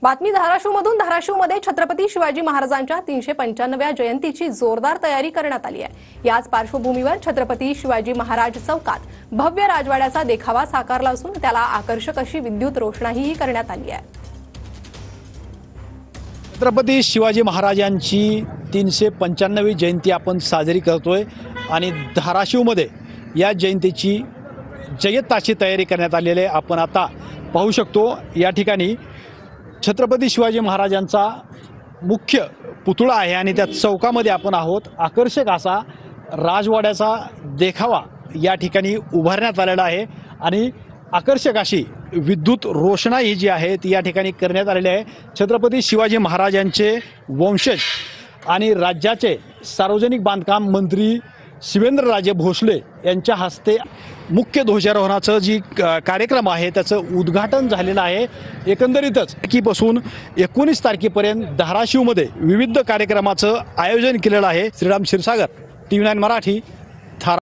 बातमी धाराशिवमधून धाराशिवमध्ये छत्रपती शिवाजी महाराजांच्या 395व्या जयंतीची जोरदार तयारी करण्यात आली आहे। याच पार्श्वभूमीवर छत्रपती शिवाजी महाराज चौकात भव्य राजवाड्याचा देखावा साकारला असून त्याला आकर्षक अशी विद्युत रोषणाईही करण्यात आली आहे। छत्रपती शिवाजी महाराजांची 395वी जयंती आपण साजरी करतोय आणि धाराशिवमध्ये या जयंतीची जयंताची तयारी करण्यात आलेली आहे। आपण आता पाहू शकतो या ठिकाणी छत्रपती शिवाजी महाराजांचा मुख्य पुतळा आहे आणि त्या चौकामध्ये आपण आहोत। आकर्षक असा राजवाड्याचा देखावा या ठिकाणी उभारण्यात आलेला आहे आणि आकर्षक अशी विद्युत रोषणाई जी आहे ती या ठिकाणी करण्यात आलेली आहे। छत्रपती शिवाजी महाराजांचे वंशज आणि राज्याचे सार्वजनिक बांधकाम मंत्री शिवेंद्रराजे भोसले यांच्या हस्ते मुख्य ध्वजारोहणाचं जी कार्यक्रम आहे त्याचं उद्घाटन झालेलं आहे। एकंदरीतच तारखेपासून 19 तारखेपर्यंत धाराशिवमध्ये विविध कार्यक्रमाचं आयोजन केलेलं आहे। श्रीराम क्षीरसागर, TV9 मराठी।